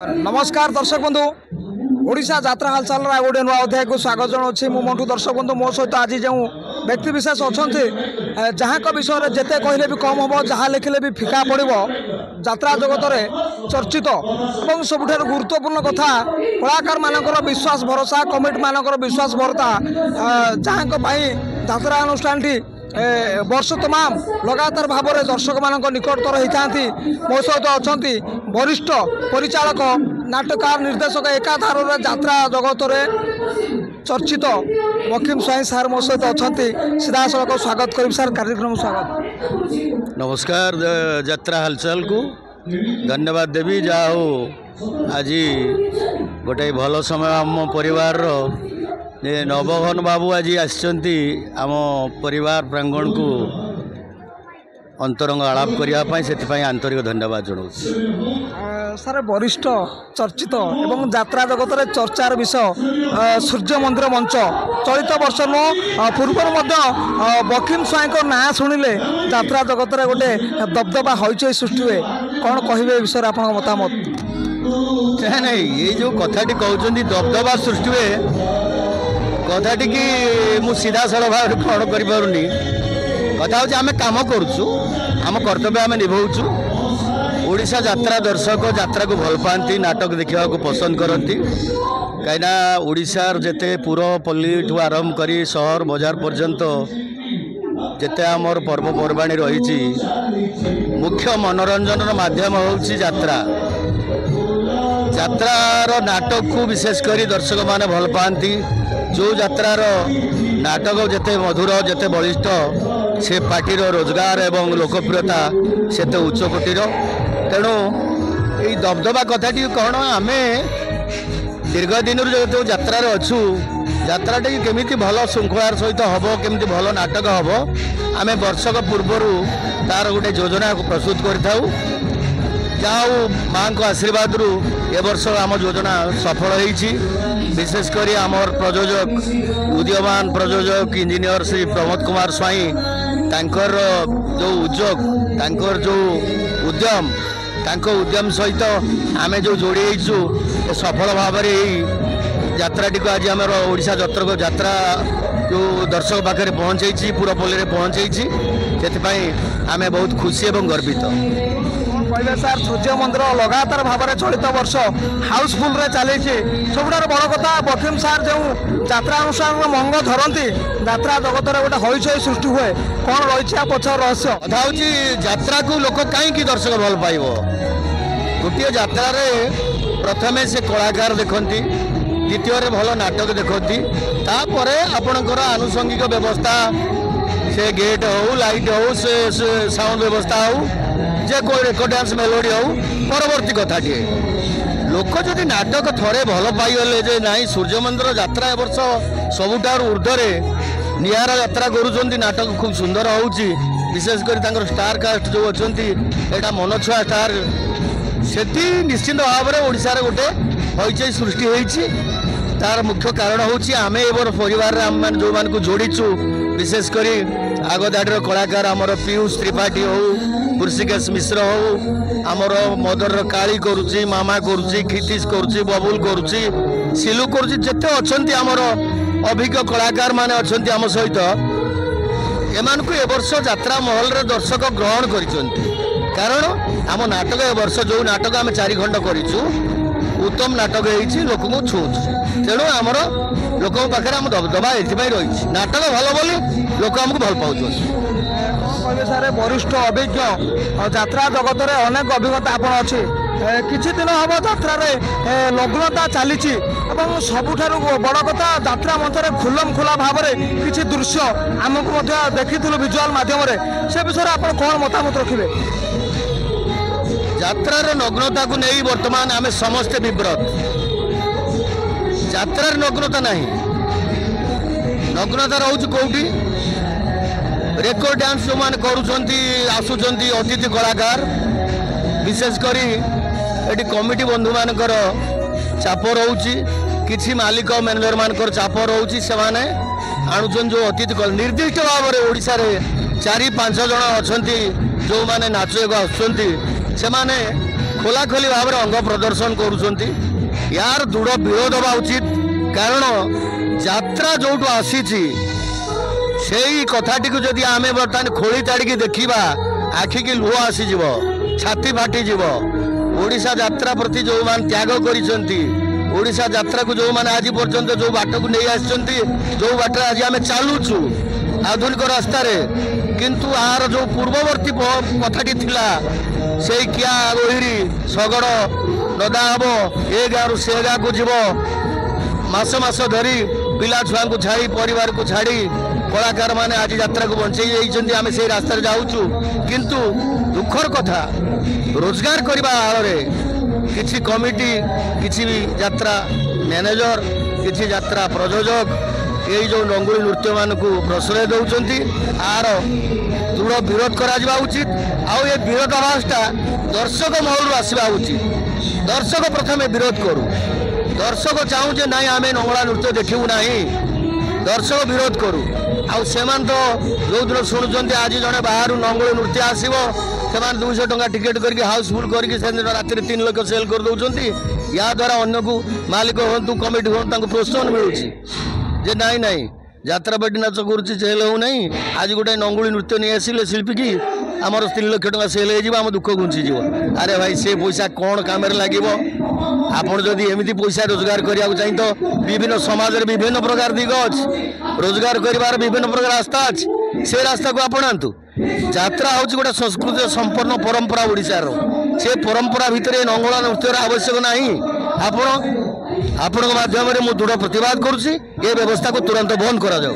नमस्कार दर्शक बंधु ओडिशा यात्रा हालचाल गोटे नुआ अध्याय को स्वागत जनाऊँ मु मंटू दर्शक बंधु मो सहित आज जो व्यक्ति विशेष अच्छा जहाँ विषय में जिते कहले भी कम हम जहाँ लिखिले भी फिका पड़ो यात्रा जगत में चर्चित और सबुठ गुरुत्वपूर्ण कथा कलाकार मानकर विश्वास भरोसा कमिटी मानकर विश्वास भरता जहाँ यात्रा अनुष्ठान वर्ष तमाम लगातार भाव में दर्शक मान निकटतर होता मो सहित अच्छा वरिष्ठ परिचालक नाटककार निर्देशक एकाधार यात्रा जगत में चर्चित वकीम स्वाई सार मो सहित अच्छा सीधा सड़क स्वागत कर सार कार्यक्रम स्वागत। नमस्कार यात्रा हालचाल को धन्यवाद देवी जा हो आज गोटे भल समय आम परिवार नवघन बाबू आज आम परिवार प्रांगण को अंतरंग आलाप करने से आंतरिक धन्यवाद जनाऊँ। सारे वरिष्ठ चर्चित एवं यात्रा जगत में चर्चार विषय सूर्य मंदिर मंच चलित वर्ष पूर्व वकीम स्वाई को ना शुणिले यात्रा जगत में गोटे दबदबा हईचई सृष्टि हुए कौन कहे विषय आप मतामत? नहीं ये जो कथाटी कहते दबदबा सृष्टि हुए कथाटी कि मु सीधा सड़क भाव कौन करें कथा हूँ आम कम करुचु आम कर्तव्य आम निभाऊचु। ओडिशा यात्रा दर्शक यात्रा को भल पाती नाटक देखा पसंद करती कहीं ओडिशार जेते पुरपल्ली ठू आरंभ करी सहर बजार पर्यंत जेते आमर पर्वपर्वाणी रही मुख्य मनोरंजन माध्यम होउछि यात्रा यात्रार नाटक को विशेषकर दर्शक माने भल पाती जो यात्रार नाटक जेते मधुर जेते बलिष्ठ से पार्टीर रोजगार एवं लोकप्रियता सेते उच्च कोटीर तेणु ये दबदबा कथाटी कौन आम दीर्घ दिन जो यात्रा अच्छु यात्राटी केमी भल श्रृंखलार सहित हम केमी भल नाटक हम आम वर्षक पूर्वर तार गोटे योजना प्रस्तुत कर माँ को आशीर्वाद रु ए वर्ष आम योजना सफल होती विशेषकर आमर प्रयोजक उदीयमान प्रयोजक इंजीनियर श्री प्रमोद कुमार स्वाई तांकर जो उद्योग तांकर जो उद्यम उद्यम सहित आम जो जोड़ी सफल भाव यात्राटी को आज आम ओडिशा यात्रा जो दर्शक पाखे पहुँचे पुरपल्ली पहुँचे से आम बहुत खुशी और गर्वित। कहले सार सूर्य मंदिर लगातार भाव में चलित वर्ष हाउसफुल रे चली सब बड़ कथा वकीम सार जो यात्रा अनुष्ठान मंग धरती यात्रा जगत में गोटे हईचई सृष्टि हुए कौन रही पछर रहस्य कथा हूँ यात्रा को लोक कहीं दर्शक भल पाइब गोटे यात्रा प्रथमे से कलाकार देखती द्वितीय भल नाटक देखती तापर आपणकर आनुषंगिक व्यवस्था से गेट हो लाइट हो से साउंड व्यवस्था हो जे कोई रेकर्ड डांस मेलोडी हो परवर्ती कथाटी लोक जदि नाटक थरे भल पाइगले जे नाई सूर्य मंदिर यात्रा वर्ष सबुठार ऊर्धरे नियारा यात्रा करुँच नाटक खूब सुंदर होउची विशेषकर स्टार कास्ट जो अच्छा मनछुआ स्टार से निश्चिंत भाव में ओडिशार गोटे हईचई सृष्टि होती तार मुख्य कारण होची आमे एवर परिवार आम मान जो मान को जोड़ीचु विशेषकर आगदाड़ीर कलाकार आमर पीयूष त्रिपाठी हो ऋषिकेश मिश्र हो आमर मदर काली करुची मामा करुची क्षितिश करुची बबुल करुची सिलू करुची जेते अछंती आमर अभिज्ञ कलाकार माने अछंती आम सहित एमान को ए वर्ष यात्रा महल रे दर्शक ग्रहण करिसंती कारण आम नाटक ए वर्ष जो नाटक आम 4 खंड करिचु उत्तम नाटक होती लोक को छूच तेणु आमर लोक पाखे आम दबदबा ये रही नाटक भल बोली लोक आमको भल पाँच कहले सारे वरिष्ठ अभिज्ञ यात्रा जगत में अनेक अभिज्ञता आप अच्छी किछि दिन हम यात्रा लग्नता चली सबुठ बड़ कथा यात्रा मंच खुलम खुला भाव में किसी दृश्य आमको देखी विजुआल माध्यम से विषय आप कौन मतामत रखिए? यात्रार नग्नता को नहीं वर्तमान आम समस्ते विव्रत यात्रार नग्नता नहीं नग्नता रोच कौटी रेकर्ड डांस जो मैंने करुँच अतिथि कलाकार विशेषकर ये कमिटी बंधु मानकर चाप रोची किसी मालिक मैनेजर मानकर चाप रोची से आणुचन जो अतिथि निर्दिष्ट भाव में ओडिशा रे 4-5 जन अच्छा जो मैंने नाचक आसुँच से ଖୋଲାଖୋଲି ଭାବରେ ଅଙ୍ଗ ପ୍ରଦର୍ଶନ କରୁଛନ୍ତି। यार दृढ़ विरोध हवा उचित कारण यात्रा जो आसी से कथाटी को जदि आम बर्तमान खोली ताड़ी देखा आखि की लुह आसीज छाती फाटीज ओडिशा यात्रा प्रति जो मान त्याग करिसेंती यात्रा को जो मैंने आज पर्यंत जो बाट को नहीं आसी जो बाट आज आम चलुचु आधुनिक रास्तार किंतु आर जो पूर्ववर्ती कथाटी थिला से क्या गोहिरी शगड़ नदा हम ए गाँव से गाँ को जीव मास मास धरी पिला छुआ को छाड़ी परिवार को छाड़ी कलाकार माने आज यात्रा को बंचई आम से रास्तार जाऊँ किंतु दुखर कथा रोजगार करने आड़ किसी कमिटी किसी यात्रा मैनेजर किसी यात्रा प्रयोजक ये जो रंगोली नृत्य मान को प्रश्रय दौरान आर दृढ़ विरोध करा उचित आउ ये विरोधाभासटा दर्शक महल आसवा उचित दर्शक प्रथम विरोध करू दर्शक चाहूँ जे नाई आम नंगला नृत्य देखू ना दर्शक विरोध करू आउ से तो जो दिन शुणुंट आज जड़े बाहर नंगल नृत्य आसो से 200 टंका टिकेट करके हाउसफुल करके राति 3 लाख सेल कर दौरान या द्वारा अन्य को मालिक हूँ कमिटी हूँ प्रोत्साहन मिलूँ जे नाई नाई यात्रा बाटी नाच करेल हो ना आज गोटे नंगुली नृत्य नहीं आसिले शिल्पी की आमर 3 लाख टंका सेल हो दुख घुंचीज अरे भाई से पैसा कौन काम लगे आपड़ जदि एमती पैसा रोजगार करने चाहिए तो विभिन्न समाज विभिन्न प्रकार दिग अच्छे रोजगार कर विभिन्न प्रकार रास्ता अच्छे से रास्ता को अपनातु यात्रा हूँ गोटे संस्कृति संपन्न परंपरा ओडिशार से परंपरा भितर नंगला नृत्यर आवश्यक ना आपण माध्यम दृढ़ प्रतिवाद करुँची ये व्यवस्था को तुरंत बंद करा जाऊ।